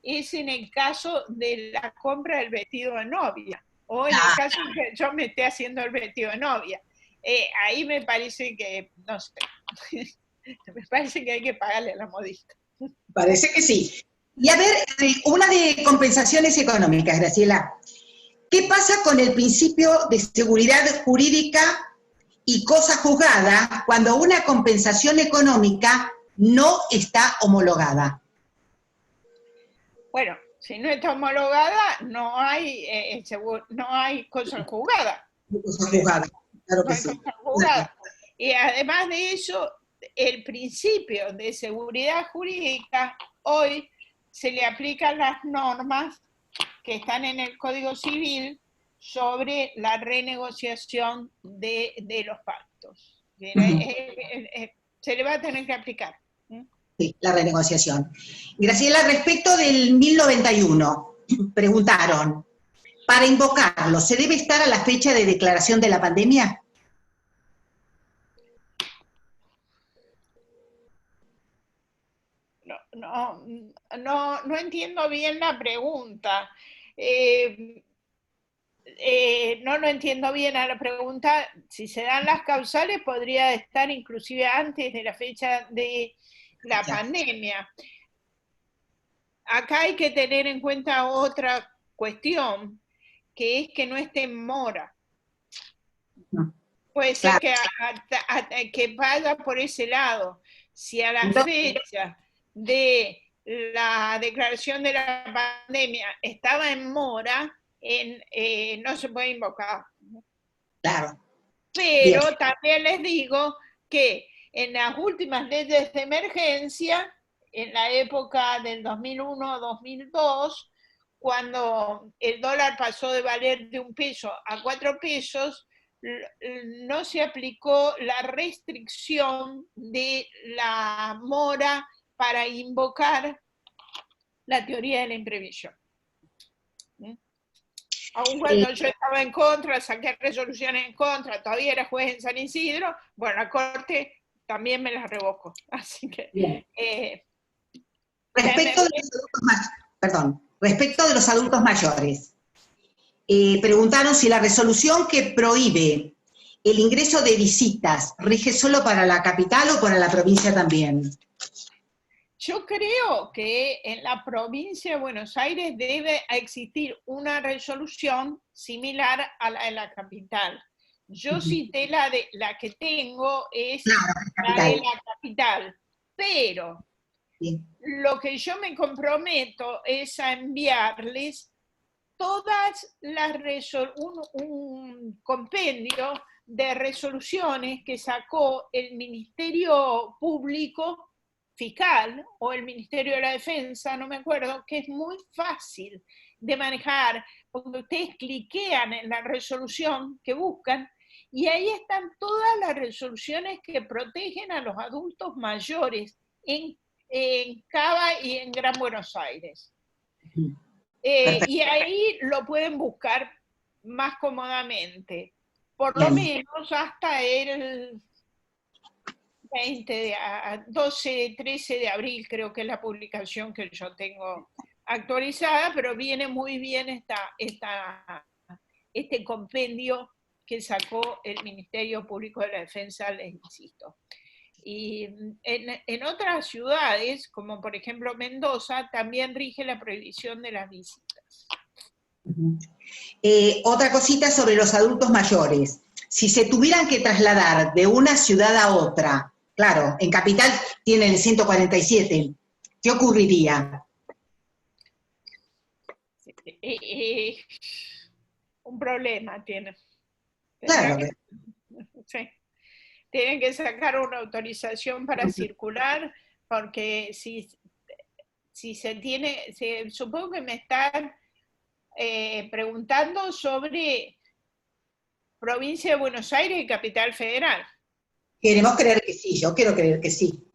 [SPEAKER 1] es en el caso de la compra del vestido de novia o en el caso en que yo me esté haciendo el vestido de novia. Ahí me parece que, no sé, me parece que hay que pagarle a la modista.
[SPEAKER 2] Parece que sí. Y a ver, una de compensaciones económicas, Graciela. ¿Qué pasa con el principio de seguridad jurídica y cosa juzgada cuando una compensación económica no está homologada.
[SPEAKER 1] Bueno, si no está homologada, no hay cosa juzgada.
[SPEAKER 2] Cosa juzgada, claro que
[SPEAKER 1] No hay
[SPEAKER 2] sí.
[SPEAKER 1] cosa juzgada. Y además de eso, el principio de seguridad jurídica, hoy se le aplican las normas que están en el Código Civil sobre la renegociación de los pactos. Se le va a tener que aplicar.
[SPEAKER 2] Sí, la renegociación. Graciela, respecto del 1091, preguntaron, para invocarlo, ¿se debe estar a la fecha de declaración de la pandemia?
[SPEAKER 1] No entiendo bien la pregunta. No entiendo bien a la pregunta. Si se dan las causales, podría estar inclusive antes de la fecha de la pandemia. Acá hay que tener en cuenta otra cuestión, que es que no esté en mora. Puede ser que vaya por ese lado. Si a la fecha de la declaración de la pandemia estaba en mora, no se puede invocar.
[SPEAKER 2] Claro.
[SPEAKER 1] Pero bien, también les digo que en las últimas leyes de emergencia, en la época del 2001-2002, cuando el dólar pasó de valer de 1 peso a 4 pesos, no se aplicó la restricción de la mora para invocar la teoría de la imprevisión. Aun cuando yo estaba en contra, saqué resoluciones en contra, todavía era juez en San Isidro, bueno, la Corte también me las revocó. Así que...
[SPEAKER 2] Respecto de los adultos mayores, preguntaron si la resolución que prohíbe el ingreso de visitas rige solo para la capital o para la provincia también.
[SPEAKER 1] Yo creo que en la provincia de Buenos Aires debe existir una resolución similar a la de la capital. Yo cité la que tengo es la de la capital, pero lo que yo me comprometo es a enviarles todas las un compendio de resoluciones que sacó el Ministerio Público Fiscal o el Ministerio de la Defensa, no me acuerdo, que es muy fácil de manejar, porque ustedes cliquean en la resolución que buscan y ahí están todas las resoluciones que protegen a los adultos mayores en Cava y en Gran Buenos Aires. Y ahí lo pueden buscar más cómodamente, por lo menos hasta el 12, 13 de abril, creo que es la publicación que yo tengo actualizada, pero viene muy bien este compendio que sacó el Ministerio Público de la Defensa, les insisto. Y en otras ciudades, como por ejemplo Mendoza, también rige la prohibición de las visitas.
[SPEAKER 2] Otra cosita sobre los adultos mayores. Si se tuvieran que trasladar de una ciudad a otra, claro, en Capital tienen el 147, ¿qué ocurriría?
[SPEAKER 1] Un problema tiene.
[SPEAKER 2] Claro.
[SPEAKER 1] Sí. Tienen que sacar una autorización para circular, porque si se tiene, supongo que me están preguntando sobre provincia de Buenos Aires y Capital Federal.
[SPEAKER 2] Queremos creer que sí, yo quiero creer que sí.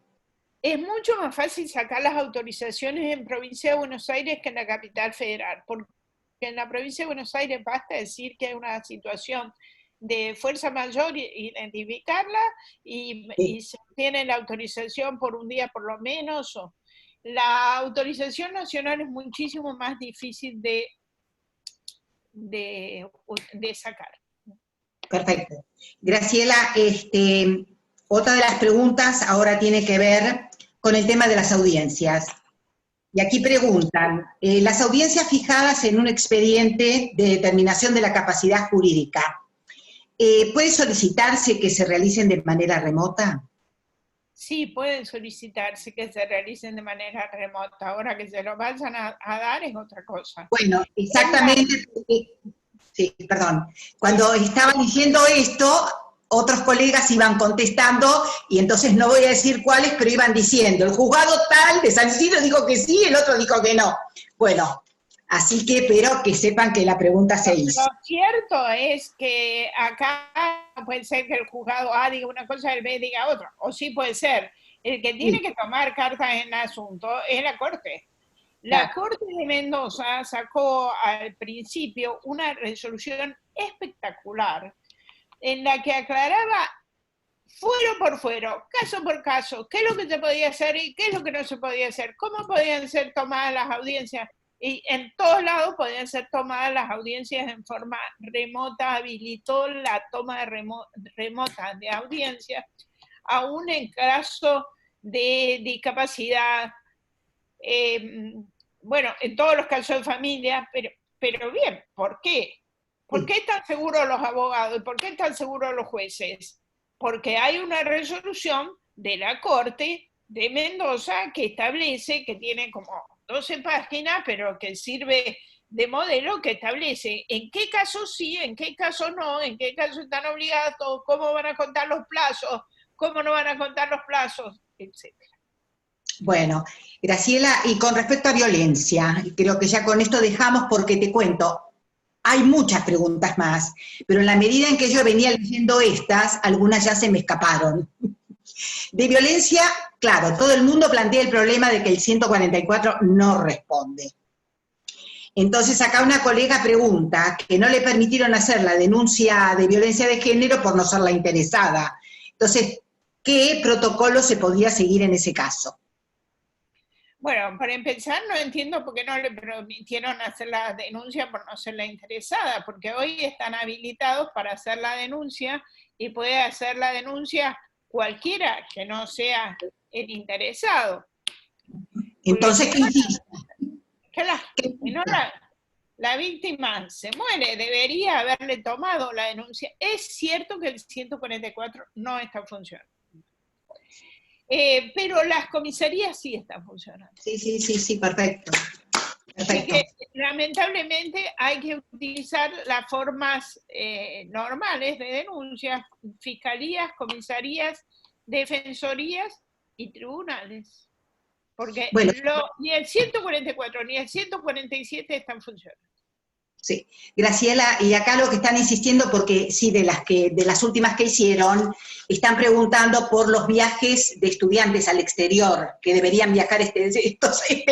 [SPEAKER 1] Es mucho más fácil sacar las autorizaciones en provincia de Buenos Aires que en la Capital Federal, porque en la provincia de Buenos Aires basta decir que hay una situación de fuerza mayor, identificarla y se obtiene la autorización por un día por lo menos. La autorización nacional es muchísimo más difícil de sacar.
[SPEAKER 2] Perfecto. Graciela, otra de las preguntas ahora tiene que ver con el tema de las audiencias. Y aquí preguntan, las audiencias fijadas en un expediente de determinación de la capacidad jurídica, ¿Puede solicitarse que se realicen de manera remota?
[SPEAKER 1] Sí, pueden solicitarse que se realicen de manera remota. Ahora que se lo vayan a dar es otra cosa.
[SPEAKER 2] Bueno, exactamente, sí, perdón. Cuando estaba diciendo esto, otros colegas iban contestando, y entonces no voy a decir cuáles, pero iban diciendo, el juzgado tal de San Isidro dijo que sí, el otro dijo que no. Bueno, así que, pero que sepan que la pregunta se hizo.
[SPEAKER 1] Lo cierto es que acá puede ser que el juzgado A diga una cosa y el B diga otra, o sí puede ser. El que tiene que tomar cartas en el asunto es la Corte. La Corte de Mendoza sacó al principio una resolución espectacular en la que aclaraba fuero por fuero, caso por caso, qué es lo que se podía hacer y qué es lo que no se podía hacer, cómo podían ser tomadas las audiencias. Y en todos lados podían ser tomadas las audiencias en forma remota, habilitó la toma remota de audiencias, aún en caso de discapacidad, bueno, en todos los casos de familia, pero bien, ¿por qué? ¿Por qué están seguros los abogados y por qué están seguros los jueces? Porque hay una resolución de la Corte de Mendoza que establece, que tiene como 12 páginas, pero que sirve de modelo, que establece en qué casos sí, en qué casos no, en qué casos están obligados, cómo van a contar los plazos, cómo no van a contar los plazos, etc.
[SPEAKER 2] Bueno, Graciela, y con respecto a violencia, creo que ya con esto dejamos porque te cuento, hay muchas preguntas más, pero en la medida en que yo venía leyendo estas, algunas ya se me escaparon. De violencia, claro, todo el mundo plantea el problema de que el 144 no responde. Entonces acá una colega pregunta que no le permitieron hacer la denuncia de violencia de género por no ser la interesada. Entonces, ¿qué protocolo se podría seguir en ese caso?
[SPEAKER 1] Bueno, para empezar, no entiendo por qué no le permitieron hacer la denuncia por no ser la interesada, porque hoy están habilitados para hacer la denuncia y puede hacer la denuncia cualquiera que no sea el interesado.
[SPEAKER 2] Entonces, ¿qué hiciste?
[SPEAKER 1] La víctima se muere, debería haberle tomado la denuncia. Es cierto que el 144 no está funcionando. Pero las comisarías sí están funcionando.
[SPEAKER 2] Sí, perfecto.
[SPEAKER 1] Así que lamentablemente hay que utilizar las formas normales de denuncias, fiscalías, comisarías, defensorías y tribunales. Porque
[SPEAKER 2] bueno,
[SPEAKER 1] ni el 144 ni el 147 están funcionando.
[SPEAKER 2] Sí, Graciela, y acá lo que están insistiendo, porque sí, de las últimas que hicieron, están preguntando por los viajes de estudiantes al exterior, que deberían viajar este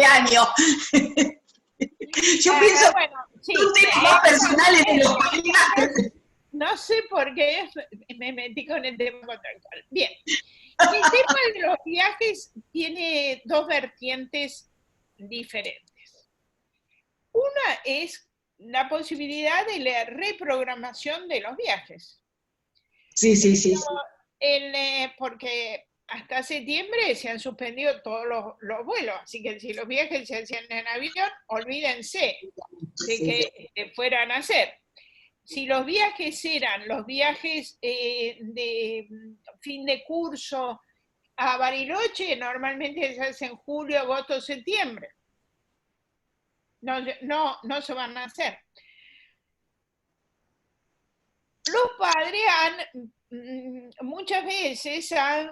[SPEAKER 2] año. Yo pienso,
[SPEAKER 1] bueno, sí,
[SPEAKER 2] son temas más personales de los colegas.
[SPEAKER 1] No sé por qué me metí con el tema contractual. Bien, el tema de los viajes tiene dos vertientes diferentes. Una es la posibilidad de la reprogramación de los viajes.
[SPEAKER 2] Sí.
[SPEAKER 1] Porque hasta septiembre se han suspendido todos los vuelos, así que si los viajes se hacían en avión, olvídense de que fueran a hacer. Si los viajes eran los viajes de fin de curso a Bariloche, normalmente se hace en julio, agosto, septiembre. No se van a hacer. Los padres muchas veces han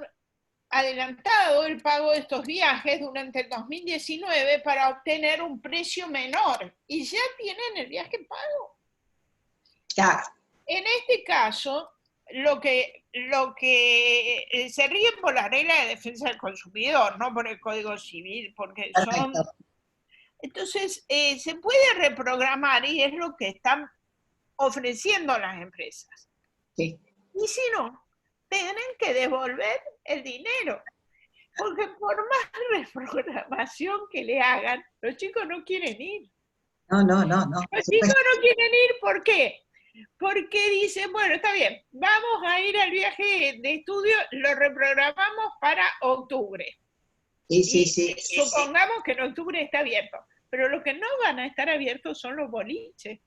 [SPEAKER 1] adelantado el pago de estos viajes durante el 2019 para obtener un precio menor y ya tienen el viaje pago.
[SPEAKER 2] Claro.
[SPEAKER 1] En este caso, lo que se ríen por la regla de defensa del consumidor, no por el Código Civil, porque son... Entonces, se puede reprogramar y es lo que están ofreciendo las empresas.
[SPEAKER 2] Sí.
[SPEAKER 1] Y si no, tienen que devolver el dinero. Porque por más reprogramación que le hagan, los chicos no quieren ir.
[SPEAKER 2] No.
[SPEAKER 1] Los chicos no quieren ir, ¿por qué? Porque dicen, bueno, está bien, vamos a ir al viaje de estudio, lo reprogramamos para octubre.
[SPEAKER 2] Sí.
[SPEAKER 1] Supongamos que en octubre está abierto, pero los que no van a estar abiertos son los boliches.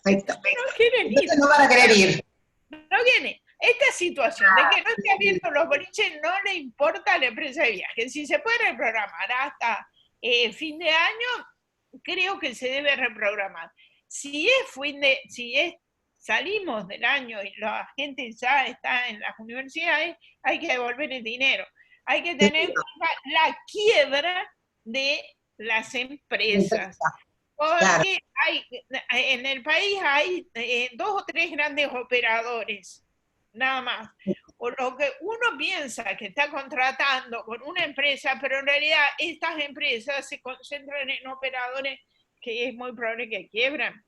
[SPEAKER 2] Perfecto.
[SPEAKER 1] No quieren ir.
[SPEAKER 2] Entonces no van a querer ir.
[SPEAKER 1] no viene. Esta situación de que no esté abierto los boliches no le importa a la empresa de viajes. Si se puede reprogramar hasta fin de año, creo que se debe reprogramar. Si salimos del año y la gente ya está en las universidades, hay que devolver el dinero. Hay que tener en cuenta la quiebra de las empresas. Porque en el país hay 2 o 3 grandes operadores, nada más. O lo que uno piensa que está contratando con una empresa, pero en realidad estas empresas se concentran en operadores que es muy probable que quiebran.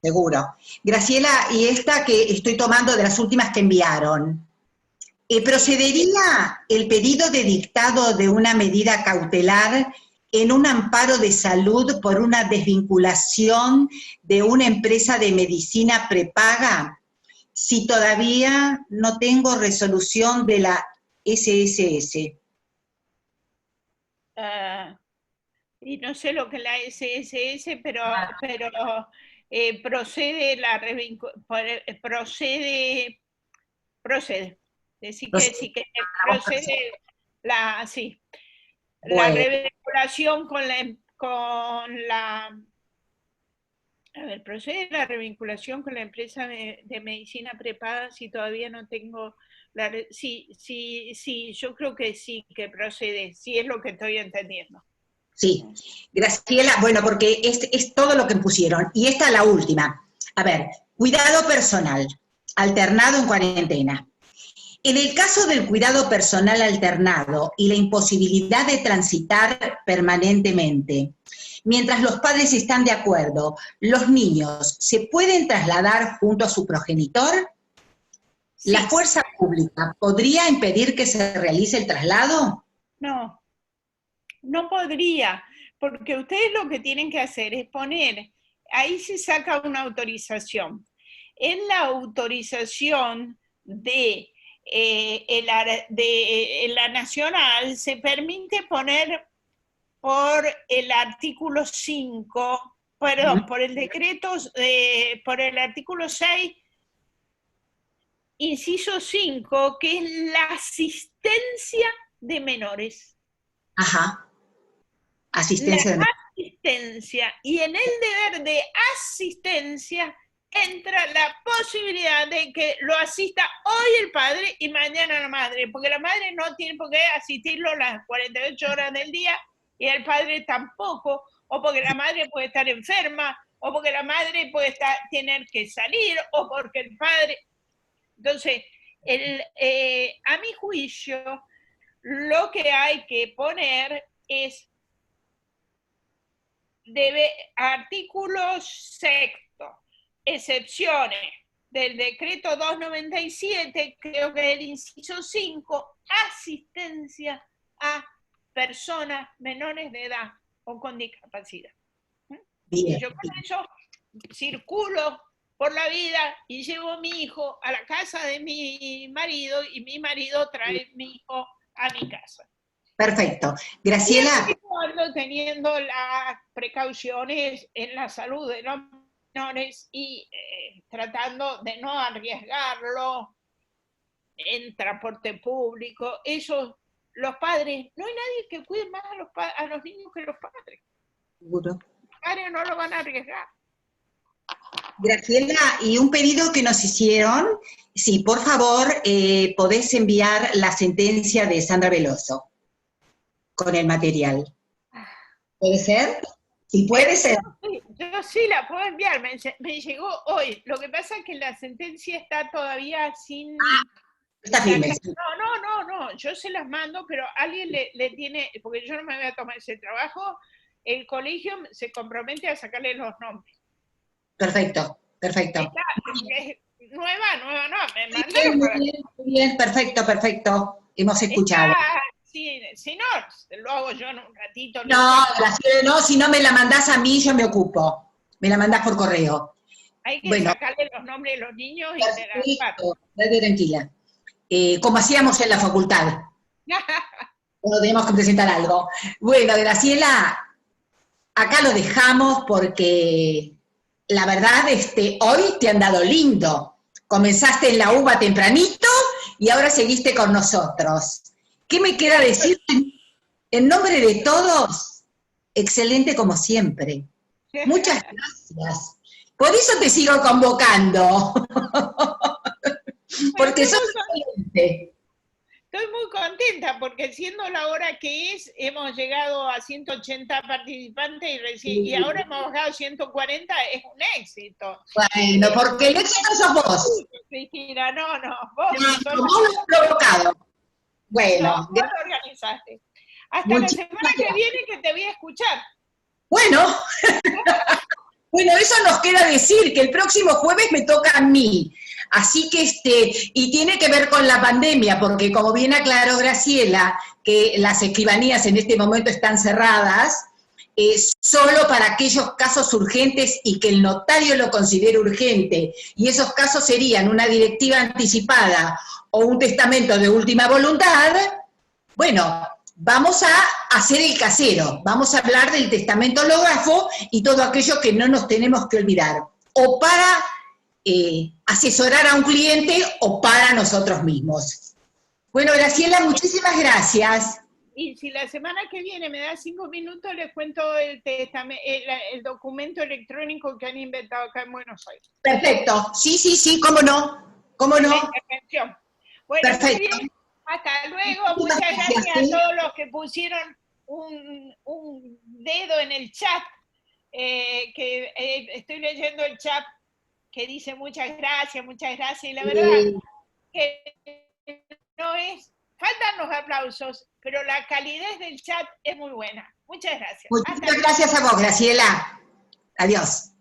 [SPEAKER 2] Seguro. Graciela, y esta que estoy tomando de las últimas que enviaron, ¿procedería el pedido de dictado de una medida cautelar en un amparo de salud por una desvinculación de una empresa de medicina prepaga si todavía no tengo resolución de la SSS?
[SPEAKER 1] Y no sé lo que es la SSS, pero procede la procede. Decir que sí que procede la revinculación procede la revinculación con la empresa de medicina prepaga si todavía no tengo sí, yo creo que sí que procede, sí es lo que estoy entendiendo.
[SPEAKER 2] Sí, Graciela, bueno, porque es todo lo que pusieron. Y esta es la última. A ver, cuidado personal, alternado en cuarentena. En el caso del cuidado personal alternado y la imposibilidad de transitar permanentemente, mientras los padres están de acuerdo, ¿los niños se pueden trasladar junto a su progenitor? Sí. ¿La fuerza pública podría impedir que se realice el traslado?
[SPEAKER 1] No. No podría, porque ustedes lo que tienen que hacer es poner, ahí se saca una autorización. En la autorización de la nacional se permite poner por el artículo 5, perdón, por el decreto, por el artículo 6, inciso 5, que es la asistencia de menores.
[SPEAKER 2] Ajá.
[SPEAKER 1] Asistencia. Y en el deber de asistencia entra la posibilidad de que lo asista hoy el padre y mañana la madre, porque la madre no tiene por qué asistirlo las 48 horas del día y el padre tampoco, o porque la madre puede estar enferma, o porque la madre puede tener que salir, o porque el padre... Entonces, a mi juicio, lo que hay que poner es artículo 6, excepciones del decreto 297, creo que es el inciso 5, asistencia a personas menores de edad o con discapacidad. Bien. Y yo con eso circulo por la vida y llevo a mi hijo a la casa de mi marido y mi marido trae a mi hijo a mi casa.
[SPEAKER 2] Perfecto. Graciela.
[SPEAKER 1] Teniendo las precauciones en la salud de los menores y tratando de no arriesgarlo en transporte público. Eso, los padres, no hay nadie que cuide más a los niños que los padres.
[SPEAKER 2] Seguro.
[SPEAKER 1] Los padres no lo van a arriesgar.
[SPEAKER 2] Graciela, y un pedido que nos hicieron, si por favor podés enviar la sentencia de Sandra Veloso con el material. ¿Puede ser? Sí, puede ser.
[SPEAKER 1] Yo sí la puedo enviar, me llegó hoy. Lo que pasa es que la sentencia está todavía sin...
[SPEAKER 2] Está firme.
[SPEAKER 1] No, yo se las mando, pero alguien le tiene, porque yo no me voy a tomar ese trabajo, el colegio se compromete a sacarle los nombres.
[SPEAKER 2] Perfecto.
[SPEAKER 1] Nueva, no, me mandaron para...
[SPEAKER 2] Muy bien, perfecto. Hemos escuchado.
[SPEAKER 1] Si no, lo hago yo en un ratito.
[SPEAKER 2] No, Graciela, no, si no me la mandás a mí, yo me ocupo. Me la mandás por correo.
[SPEAKER 1] Hay que sacarle los nombres de los niños y de las partes.
[SPEAKER 2] Date tranquila. Como hacíamos en la facultad. Cuando teníamos que presentar algo. Bueno, Graciela, acá lo dejamos porque la verdad, hoy te han dado lindo comenzaste en la UBA tempranito y ahora seguiste con nosotros. ¿Qué me queda decir? En nombre de todos, excelente como siempre. Muchas gracias. Por eso te sigo convocando. Porque sos excelente.
[SPEAKER 1] Estoy muy contenta porque siendo la hora que es, hemos llegado a 180 participantes y ahora hemos bajado a 140, es un éxito.
[SPEAKER 2] Bueno, porque el éxito sos vos.
[SPEAKER 1] Cristina, no,
[SPEAKER 2] vos lo has provocado. Bueno,
[SPEAKER 1] vos lo organizaste. Hasta la semana que viene que te voy a escuchar.
[SPEAKER 2] Bueno, bueno, eso nos queda decir, que el próximo jueves me toca a mí. Así que, y tiene que ver con la pandemia, porque como bien aclaró Graciela, que las escribanías en este momento están cerradas, solo para aquellos casos urgentes y que el notario lo considere urgente, y esos casos serían una directiva anticipada o un testamento de última voluntad. Bueno, vamos a hacer el casero, vamos a hablar del testamento hológrafo y todo aquello que no nos tenemos que olvidar, o para asesorar a un cliente o para nosotros mismos. Bueno, Graciela, muchísimas gracias.
[SPEAKER 1] Y si la semana que viene me da 5 minutos, les cuento el documento electrónico que han inventado acá en Buenos Aires.
[SPEAKER 2] Perfecto, sí, cómo no, cómo no.
[SPEAKER 1] Bueno,
[SPEAKER 2] perfecto.
[SPEAKER 1] Muy bien. Hasta luego, muchas gracias a todos los que pusieron un dedo en el chat, estoy leyendo el chat que dice muchas gracias, y la verdad que no es, faltan los aplausos, pero la calidez del chat es muy buena. Muchas gracias.
[SPEAKER 2] Muchas gracias a vos, Graciela. Adiós.